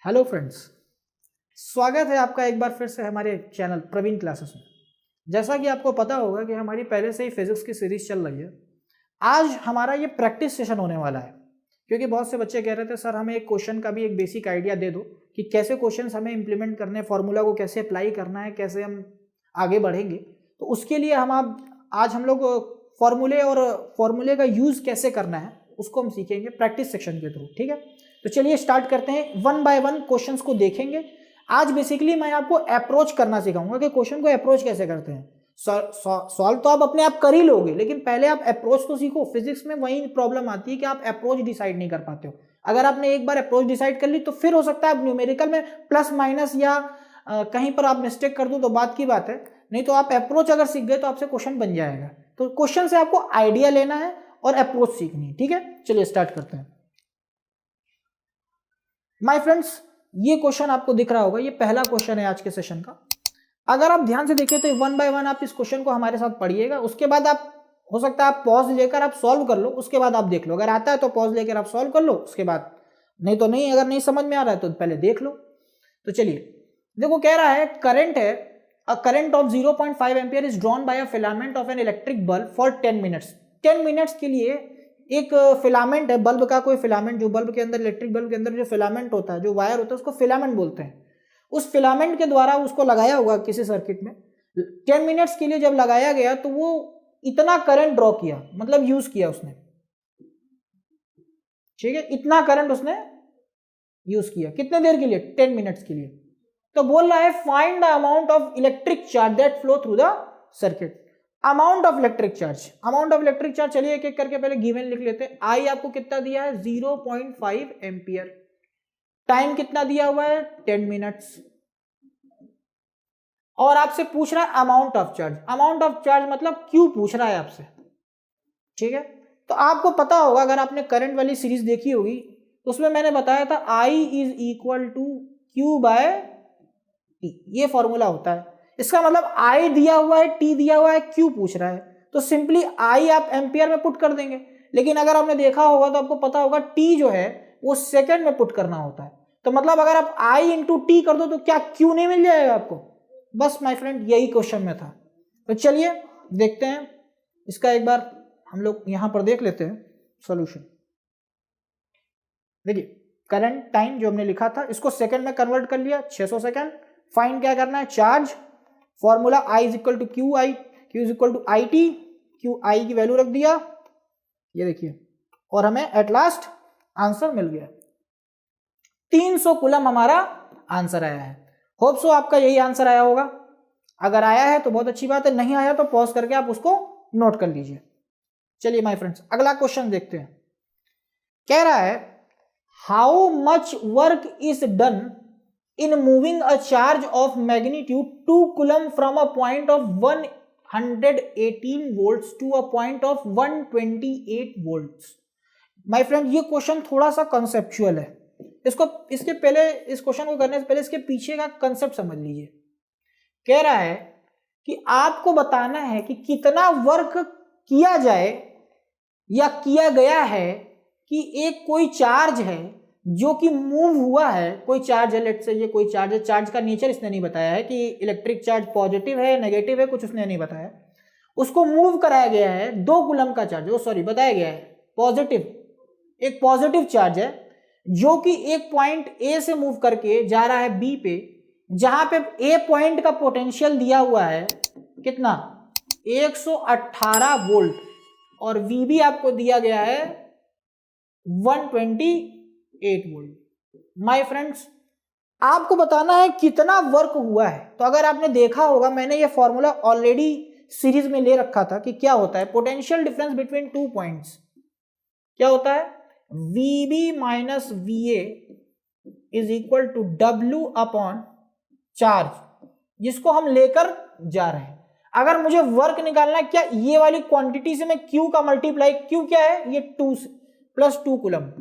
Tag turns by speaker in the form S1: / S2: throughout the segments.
S1: Hello friends, स्वागत है आपका एक बार फिर से हमारे चैनल प्रवीण क्लासेस में। जैसा कि आपको पता होगा कि हमारी पहले से ही फिजिक्स की सीरीज चल रही है। आज हमारा ये प्रैक्टिस सेशन होने वाला है, क्योंकि बहुत से बच्चे कह रहे थे सर हमें एक क्वेश्चन का भी एक बेसिक आइडिया दे दो कि कैसे क्वेश्चंस हमें इंप्लीमेंट करने, फॉर्मूला को कैसे अप्लाई करना है, कैसे हम आगे बढ़ेंगे। तो उसके लिए आज हम लोग फॉर्मूले और फॉर्मूले का यूज़ कैसे करना है उसको हम सीखेंगे प्रैक्टिस सेक्शन के थ्रू। ठीक है, तो चलिए स्टार्ट करते हैं। वन बाय वन क्वेश्चंस को देखेंगे। आज बेसिकली मैं आपको अप्रोच करना सिखाऊंगा कि क्वेश्चन को अप्रोच कैसे करते हैं। सॉल्व तो आप अपने आप कर ही लोगे, लेकिन पहले आप अप्रोच तो सीखो। फिजिक्स में वही प्रॉब्लम आती है कि आप अप्रोच डिसाइड नहीं कर पाते हो। अगर आपने एक बार अप्रोच डिसाइड कर ली तो फिर हो सकता है आप न्यूमेरिकल में प्लस माइनस या कहीं पर आप मिस्टेक कर दो तो बात की बात है, नहीं तो आप अप्रोच अगर सीख गए तो आपसे क्वेश्चन बन जाएगा। तो क्वेश्चन से आपको आइडिया लेना है और अप्रोच सीखनी है। ठीक है, चलिए स्टार्ट करते हैं। माय फ्रेंड्स, ये क्वेश्चन आपको दिख रहा होगा, ये पहला क्वेश्चन है आज के सेशन का। अगर आप ध्यान से देखिए तो वन बाय वन आप इस क्वेश्चन को हमारे साथ पढ़िएगा। उसके बाद आप हो सकता है आप पॉज लेकर आप सॉल्व कर लो, उसके बाद आप देख लो। अगर आता है तो पॉज लेकर आप सॉल्व कर लो, उसके बाद नहीं तो नहीं। अगर नहीं समझ में आ रहा है तो पहले देख लो। तो चलिए देखो, कह रहा है करंट है a current of 0.5 ampere is drawn by a filament of an electric bulb for 10 minutes. 10 minutes के लिए एक फिलामेंट है, बल्ब का कोई फिलामेंट, जो बल्ब के अंदर, इलेक्ट्रिक बल्ब के अंदर जो फिलामेंट होता है, जो वायर होता है, उसको फिलामेंट बोलते हैं। उस फिलामेंट के द्वारा उसको लगाया होगा किसी सर्किट में। 10 मिनट्स के लिए जब लगाया गया तो वो इतना करंट ड्रॉ किया, मतलब यूज किया उसने। ठीक है, इतना करंट उसने यूज किया कितने देर के लिए? 10 मिनट्स के लिए। तो बोल रहा है find the amount of electric charge that flow through the circuit. Amount of electric charge, amount of electric charge, चलिए एक एक करके पहले गिवन लिख लेते हैं। आई आपको कितना दिया है? 0.5 एम्पियर। टाइम कितना दिया हुआ है? 10 मिनट्स। और आपसे पूछ रहा है amount of charge. Amount of charge मतलब क्यू पूछ रहा है आपसे। ठीक है, तो आपको पता होगा, अगर आपने करंट वाली सीरीज देखी होगी तो उसमें मैंने बताया था I is equal to Q by T, ये फॉर्मूला होता है। इसका मतलब आई दिया हुआ है, टी दिया हुआ है, क्यू पूछ रहा है, तो सिंपली आई आप एम्पियर में पुट कर देंगे। लेकिन अगर आपने देखा होगा तो आपको पता होगा टी जो है वो सेकंड में पुट करना होता है। तो मतलब अगर आप आई इंटू टी कर दो तो क्या क्यू नहीं मिल जाएगा आपको? बस माय फ्रेंड, यही क्वेश्चन में था। तो चलिए देखते हैं इसका, एक बार हम लोग यहां पर देख लेते हैं सॉल्यूशन। देखिए, करंट टाइम जो हमने लिखा था इसको सेकंड में कन्वर्ट कर लिया, 600 सेकंड। फाइंड क्या करना है? Charge. Formula I is equal to Q I, Q is equal to I T. Q I की वैल्यू रख दिया, ये देखिए, और हमें एट लास्ट आंसर मिल गया। 300 कूलम हमारा आंसर आया है। होप सो आपका यही आंसर आया होगा। अगर आया है तो बहुत अच्छी बात है, नहीं आया तो पॉज करके आप उसको नोट कर लीजिए। चलिए माय फ्रेंड्स, अगला क्वेश्चन देखते हैं। कह रहा है how much work is done in moving a charge of magnitude 2 coulomb from a point of 118 volts to a point of 128 volts। My friend, ये क्वेश्चन थोड़ा सा कंसेप्चुअल है। इसके पहले, इस क्वेश्चन को करने से पहले इसके पीछे का कंसेप्ट समझ लीजिए। कह रहा है कि आपको बताना है कि कितना वर्क किया जाए या किया गया है कि एक कोई चार्ज है जो कि मूव हुआ है। कोई चार्ज है, लेट्स से ये कोई चार्ज है। चार्ज का नेचर इसने नहीं बताया है कि इलेक्ट्रिक चार्ज पॉजिटिव है, नेगेटिव है, कुछ उसने नहीं बताया। उसको मूव कराया गया है 2 कूलम का चार्ज, बताया गया है पॉजिटिव, एक पॉजिटिव चार्ज है जो कि एक पॉइंट ए से मूव करके जा रहा है बी पे, जहां पे ए पॉइंट का पोटेंशियल दिया हुआ है कितना? 118 वोल्ट, और वी भी आपको दिया गया है 128 वोल्ट। माय फ्रेंड्स, आपको बताना है कितना वर्क हुआ है। तो अगर आपने देखा होगा, मैंने ये फॉर्मूला ऑलरेडी सीरीज में ले रखा था कि क्या होता है पोटेंशियल डिफरेंस बिटवीन 2 पॉइंट्स। क्या होता है? VB minus VA is equal to W upon charge, जिसको हम लेकर जा रहे हैं। अगर मुझे वर्क निकालना है, क्या ये वाली क्वांटिटी से मैं Q का मल्टीप्लाई, Q क्या है? ये 2 प्लस 2 कूलम,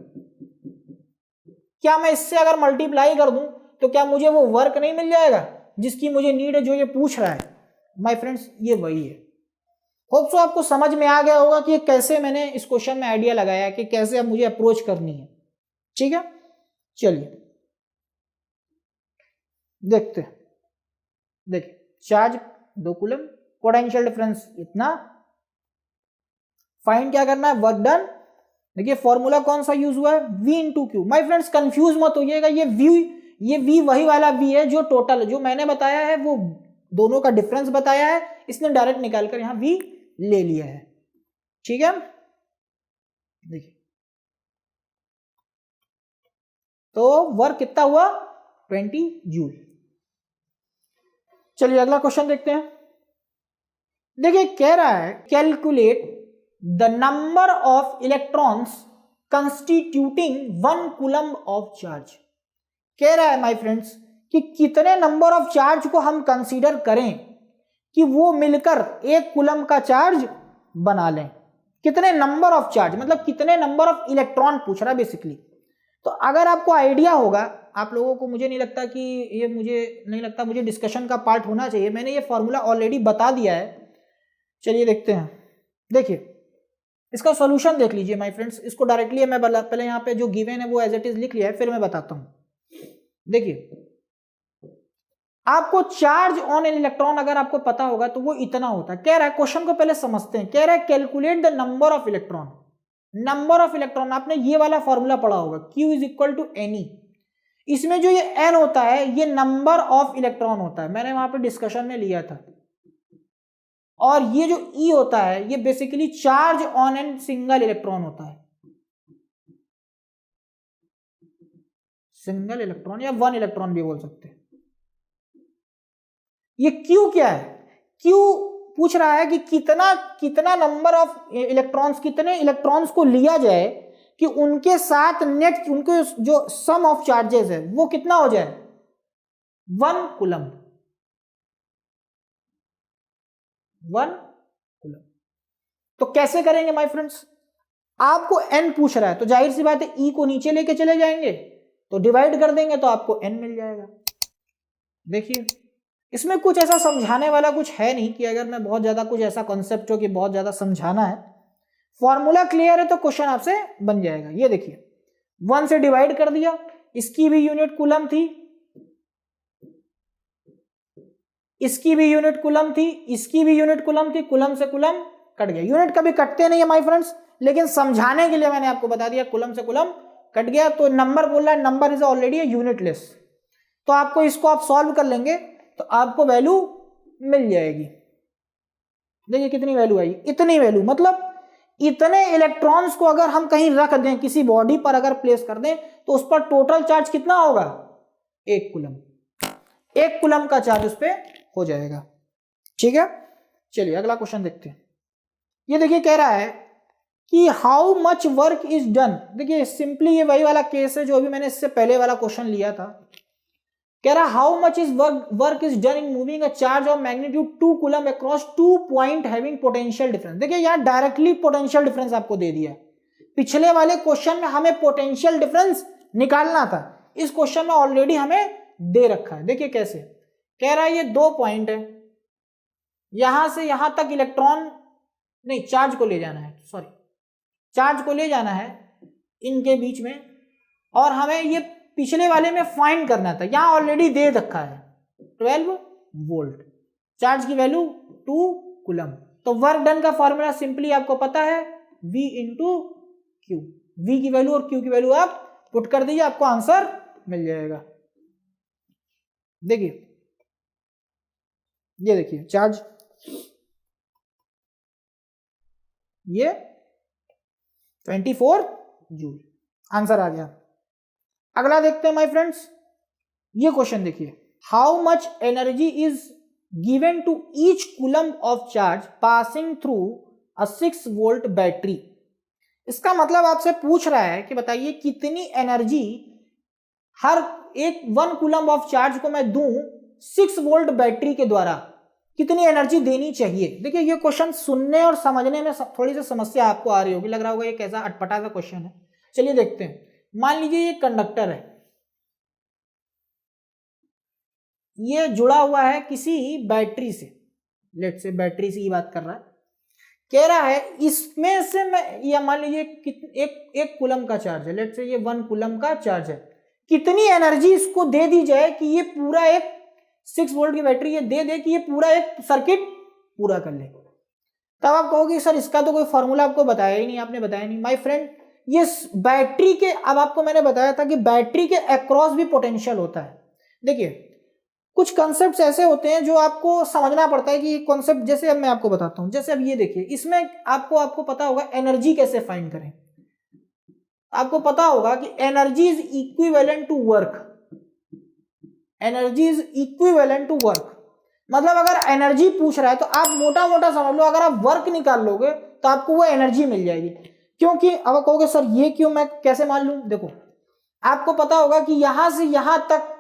S1: क्या मैं इससे अगर मल्टीप्लाई कर दूं तो क्या मुझे वो वर्क नहीं मिल जाएगा जिसकी मुझे नीड है, जो ये पूछ रहा है? माय फ्रेंड्स, ये वही है। होप सो आपको समझ में आ गया होगा कि कैसे मैंने इस क्वेश्चन में आइडिया लगाया कि कैसे अब मुझे अप्रोच करनी है। ठीक है, चलिए देखते हैं, देखिए चार्ज 2 कूलम, पोटेंशियल डिफरेंस इतना, फाइंड क्या करना है, वर्क डन। देखिए फॉर्मूला कौन सा यूज हुआ है, V into Q. My friends confuse मत होइएगा, ये V वही वाला V है जो टोटल, जो मैंने बताया है वो दोनों का डिफरेंस बताया है, इसने डायरेक्ट निकालकर यहां V ले लिया है। ठीक है, देखिए तो वर्क कितना हुआ, 20 जूल। चलिए अगला क्वेश्चन देखते हैं। देखिए कह रहा है calculate the number of electrons constituting 1 coulomb of charge. कह रहा है माय फ्रेंड्स कि कितने नंबर ऑफ चार्ज को हम कंसीडर करें कि वो मिलकर 1 कूलम का चार्ज बना लें। कितने नंबर ऑफ चार्ज मतलब कितने नंबर ऑफ इलेक्ट्रॉन पूछ रहा है बेसिकली। तो अगर आपको आइडिया होगा, आप लोगों को, मुझे नहीं लगता मुझे डिस्कशन का पार्ट होना चाहिए, मैंने ये फॉर्मूला ऑलरेडी बता दिया है। चलिए देखते हैं। देखिए इसका सॉल्यूशन देख लीजिए माय फ्रेंड्स, इसको डायरेक्टली मैं पहले यहाँ पे जो गिवन है वो एज इट इज लिख लिया है, फिर मैं बताता हूँ। देखिए आपको चार्ज ऑन एन इलेक्ट्रॉन अगर आपको पता होगा तो वो इतना होता है। कह रहा है, क्वेश्चन को पहले समझते हैं, कह रहा है calculate the number of electron. Number of electron आपने ये वाला फॉर्मूला पढ़ा होगा, Q is equal to NE। इसमें जो ये N होता है ये नंबर ऑफ इलेक्ट्रॉन होता है, मैंने वहां पे डिस्कशन में लिया था। और ये जो E होता है ये basically charge on an single electron होता है, सिंगल इलेक्ट्रॉन या 1 इलेक्ट्रॉन भी बोल सकते हैं। ये Q क्या है, Q पूछ रहा है कि कितना नंबर ऑफ इलेक्ट्रॉन्स, कितने इलेक्ट्रॉन्स को लिया जाए कि उनके साथ नेट, उनके जो सम ऑफ चार्जेस है वो कितना हो जाए, 1 कूलम। 1 कूलम। तो कैसे करेंगे माय फ्रेंड्स, आपको N पूछ रहा है तो जाहिर सी बात है E को नीचे लेके चले जाएंगे, तो डिवाइड कर देंगे तो आपको N मिल जाएगा। देखिए इसमें कुछ ऐसा समझाने वाला कुछ है नहीं कि अगर मैं बहुत ज्यादा कुछ ऐसा कॉन्सेप्ट हो कि बहुत ज्यादा समझाना है, फॉर्मूला क्लियर है तो क्वेश्चन आपसे बन जाएगा। ये देखिए 1 से डिवाइड कर दिया, इसकी भी यूनिट कूलम थी, इसकी भी यूनिट कूलम थी, इसकी भी यूनिट कूलम थी, कूलम से कूलम कट गया। यूनिट कभी कटते नहीं है माय फ्रेंड्स, लेकिन समझाने के लिए मैंने आपको बता दिया कूलम से कूलम कट गया। तो नंबर बोल रहा है, नंबर इज ऑलरेडी यूनिटलेस, तो आपको इसको आप सॉल्व कर लेंगे तो आपको वैल्यू मिल जाएगी। देखिए कितनी वैल्यू आई, इतनी वैल्यू, मतलब इतने इलेक्ट्रॉन्स को अगर हम कहीं रख दें, किसी बॉडी पर अगर प्लेस कर दें तो उस पर टोटल चार्ज कितना होगा, 1 कूलम। 1 कूलम का चार्ज उस पर हो जाएगा। ठीक है, चलिए अगला क्वेश्चन देखते हैं। ये देखिए कह रहा है कि how much work is done. देखिए सिंपली ये वही वाला केस है जो अभी मैंने इससे पहले वाला क्वेश्चन लिया था। कह रहा how much is work is done in moving a charge of magnitude 2 coulomb across 2 point having potential difference. देखिए यहां डायरेक्टली पोटेंशियल डिफरेंस आपको दे दिया। पिछले वाले क्वेश्चन में हमें पोटेंशियल डिफरेंस निकालना था, इस क्वेश्चन में ऑलरेडी हमें दे रखा है। देखिए कैसे कह रहा है, ये 2 पॉइंट है, यहां से यहां तक इलेक्ट्रॉन नहीं, चार्ज को ले जाना है, सॉरी चार्ज को ले जाना है इनके बीच में, और हमें ये पिछले वाले में फाइंड करना था। यहां ऑलरेडी दे रखा है 12 वोल्ट, चार्ज की वैल्यू 2 कूलम। तो वर्क डन का फॉर्मूला सिंपली आपको पता है, V इंटू क्यू। V की वैल्यू और Q की वैल्यू आप पुट कर दीजिए, आपको आंसर मिल जाएगा। देखिए ये देखिए चार्ज, ये 24 जूल, आंसर आ गया। अगला देखते हैं माय फ्रेंड्स, ये क्वेश्चन देखिए, how much energy is given to each coulomb of charge passing through a 6 volt battery. इसका मतलब आपसे पूछ रहा है कि बताइए कितनी एनर्जी हर एक 1 कूलम ऑफ चार्ज को मैं दूं 6 वोल्ट बैटरी के द्वारा, कितनी एनर्जी देनी चाहिए। देखिए ये क्वेश्चन सुनने और समझने में थोड़ी सी समस्या आपको आ रही होगी, लग रहा होगा ये कैसा अटपटा सा क्वेश्चन है। चलिए देखते हैं। मान लीजिए ये कंडक्टर है, ये जुड़ा हुआ है किसी बैटरी से, लेट से बैटरी से ही बात कर रहा है। कह रहा है इसमें से मैं, या मान लीजिए एक कूलम का चार्ज है, लेट से ये 1 कूलम का चार्ज है, कितनी एनर्जी इसको दे दी जाए कि ये पूरा एक 6 वोल्ट की बैटरी ये दे कि ये पूरा एक सर्किट पूरा कर ले। तब आप कहोगे सर इसका तो कोई फॉर्मूला आपको बताया ही नहीं, आपने बताया नहीं। माय फ्रेंड, ये बैटरी के, अब आपको मैंने बताया था कि बैटरी के अक्रॉस भी पोटेंशियल होता है। देखिए कुछ कॉन्सेप्ट्स ऐसे होते हैं जो आपको समझना पड़ता है कि कॉन्सेप्ट, जैसे अब मैं आपको बताता हूं। जैसे अब ये देखिए, इसमें आपको पता होगा एनर्जी कैसे फाइंड करें। आपको पता होगा कि energy is equivalent to work. Energy is equivalent to work, मतलब अगर एनर्जी पूछ रहा है तो आप मोटा मोटा समझ लो, अगर आप वर्क निकाल लोगे तो आपको वो एनर्जी मिल जाएगी। क्योंकि अब कहोगे सर ये क्यों, मैं कैसे मान लूं? देखो आपको पता होगा कि यहां से यहां तक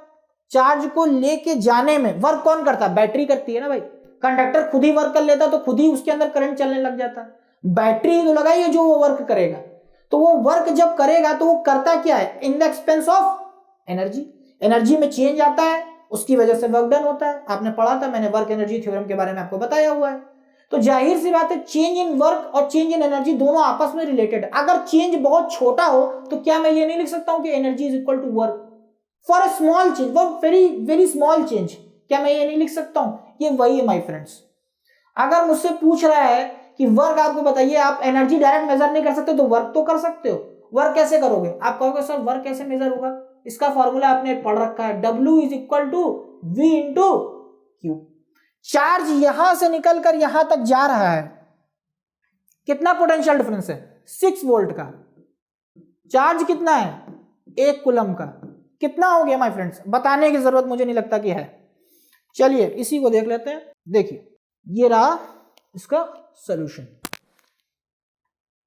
S1: चार्ज को लेके जाने में वर्क कौन करता है? बैटरी करती है ना भाई। कंडक्टर खुद ही वर्क कर लेता तो खुद ही उसके अंदर करंट चलने लग जाता। बैटरी तो लगाई है जो वो वर्क करेगा। तो वो वर्क जब करेगा तो वो करता क्या है? In the expense of energy. Energy में चेंज आता है, उसकी वजह से वर्क डन होता है। आपने पढ़ा था, मैंने वर्क एनर्जी थ्योरम के बारे में आपको बताया हुआ है। तो जाहिर सी बात है चेंज इन वर्क और चेंज इन एनर्जी दोनों आपस में रिलेटेड है। अगर चेंज बहुत छोटा हो तो क्या मैं ये नहीं लिख सकता हूं कि energy is equal to work for a small change, वो वेरी वेरी स्मॉल चेंज? क्या मैं ये नहीं लिख सकता हूं? ये वही है माय फ्रेंड्स। अगर मुझसे पूछ रहा है कि वर्क आपको बताइए, आप एनर्जी डायरेक्ट मेजर नहीं कर सकते तो वर्क तो कर सकते हो। वर्क कैसे करोगे? आप कहोगे सर वर्क कैसे मेजर होगा? इसका फॉर्मूला आपने पढ़ रखा है, W is equal to V into Q। Charge यहां से निकलकर यहां तक जा रहा है, कितना पोटेंशियल डिफरेंस है? 6 वोल्ट का। चार्ज कितना है? 1 कूलम का। कितना हो गया माय फ्रेंड्स? बताने की जरूरत मुझे नहीं लगता कि है। चलिए इसी को देख लेते हैं। देखिए ये रहा इसका सॉल्यूशन।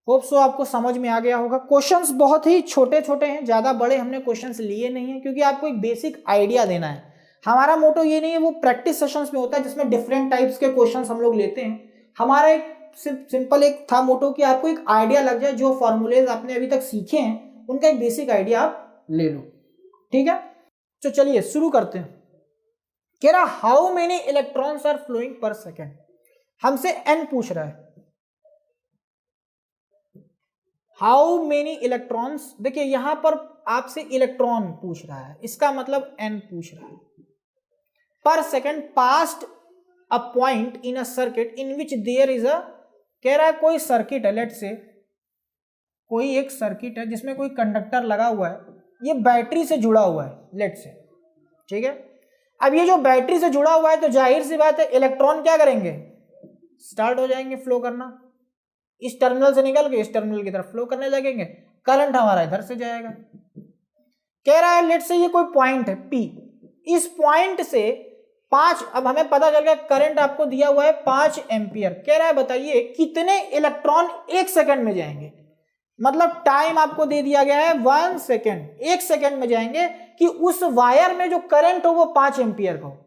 S1: होप सो आपको समझ में आ गया होगा। क्वेश्चंस बहुत ही छोटे छोटे हैं, ज्यादा बड़े हमने क्वेश्चंस लिए नहीं है, क्योंकि आपको एक बेसिक आइडिया देना है। हमारा मोटो ये नहीं है, वो प्रैक्टिस सेशंस में होता है जिसमें डिफरेंट टाइप्स के क्वेश्चंस हम लोग लेते हैं। हमारा एक सिंपल एक था मोटो कि आपको एक आइडिया लग जाए, जो फॉर्मूलेज आपने अभी तक सीखे हैं उनका एक बेसिक आइडिया आप ले लो। ठीक है, तो चलिए शुरू करते हैं। कह रहा how many electrons are flowing per second. हमसे n पूछ रहा है। हाउ मेनी इलेक्ट्रॉन्स, देखिए यहां पर आपसे इलेक्ट्रॉन पूछ रहा है, इसका मतलब n पूछ रहा है। Per second past a point in a circuit in which there is a, कह रहा है कोई सर्किट है, लेट से कोई एक सर्किट है जिसमें कोई कंडक्टर लगा हुआ है, ये बैटरी से जुड़ा हुआ है, लेट से। ठीक है, अब ये जो बैटरी से जुड़ा हुआ है तो जाहिर सी बात है इलेक्ट्रॉन क्या करेंगे? स्टार्ट हो जाएंगे फ्लो करना। इस टर्मिनल से निकल के इस टर्मिनल की तरफ फ्लो करने लगेंगे, करंट हमारा इधर से जाएगा। कह रहा है लेट से ये कोई पॉइंट है P, इस पॉइंट से 5, अब हमें पता चल गया करंट आपको दिया हुआ है 5 एम्पियर। कह रहा है बताइए कितने इलेक्ट्रॉन 1 सेकंड में जाएंगे। मतलब टाइम आपको दे दिया गया है 1 सेकंड, 1 सेकंड में जाएंगे कि उस वायर में जो करंट हो वो 5 एम्पियर का हो।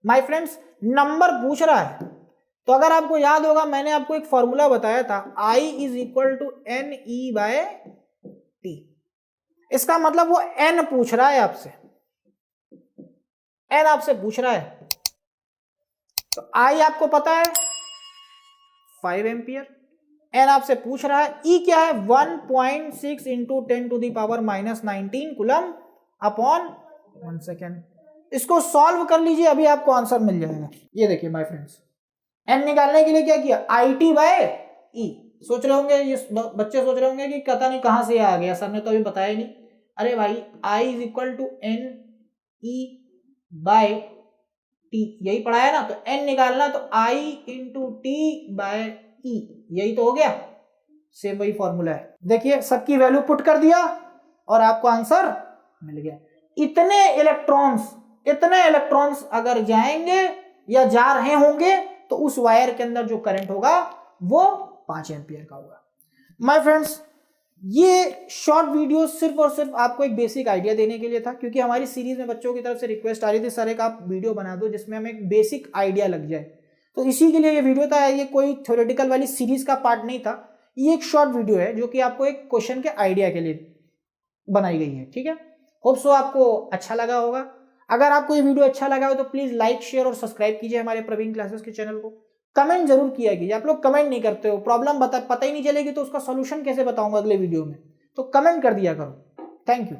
S1: माय फ्रेंड्स नंबर पूछ रहा है, तो अगर आपको याद होगा मैंने आपको एक फॉर्मूला बताया था, I is equal to NE by T। इसका मतलब वो n पूछ रहा है आपसे, n आपसे पूछ रहा है। तो I आपको पता है 5 एम्पियर, n आपसे पूछ रहा है, E क्या है 1.6 into 10 to the power -19 coulomb upon 1 second. इसको सॉल्व कर लीजिए, अभी आपको आंसर मिल जाएगा। ये देखिए माय फ्रेंड्स, n निकालने के लिए क्या किया? IT by E। सोच रहे होंगे ये बच्चे सोच रहे होंगे कि पता नहीं कहां से आ गया, सर ने तो अभी बताया ही नहीं। अरे भाई I is equal to NE by T, यही पढ़ा है ना। तो n निकालना तो I into T by E, यही तो हो गया। सेम वही फॉर्मूला है। देखिए सबकी वैल्यू पुट कर दिया और आपको आंसर मिल गया। इतने इलेक्ट्रॉन्स अगर जाएंगे या जा रहे होंगे तो उस वायर के अंदर जो करंट होगा वो 5 एम्पियर का होगा। माय फ्रेंड्स ये शॉर्ट वीडियो सिर्फ और सिर्फ आपको एक बेसिक आइडिया देने के लिए था, क्योंकि हमारी सीरीज में बच्चों की तरफ से रिक्वेस्ट आ रही थी सर एक आप वीडियो बना दो जिसमें हमें एक बेसिक आइडिया लग जाए। तो इसी के लिए ये वीडियो था। ये कोई थ्योरेटिकल वाली सीरीज का पार्ट नहीं था, ये एक शॉर्ट वीडियो है जो कि आपको एक क्वेश्चन के आइडिया के लिए बनाई गई है। ठीक है, होप सो आपको अच्छा लगा होगा। अगर आपको ये वीडियो अच्छा लगा हो तो प्लीज लाइक शेयर और सब्सक्राइब कीजिए हमारे प्रवीण क्लासेस के चैनल को। कमेंट जरूर किया कीजिए, आप लोग कमेंट नहीं करते हो, प्रॉब्लम पता ही नहीं चलेगी तो उसका सॉल्यूशन कैसे बताऊंगा अगले वीडियो में, तो कमेंट कर दिया करो। Thank you.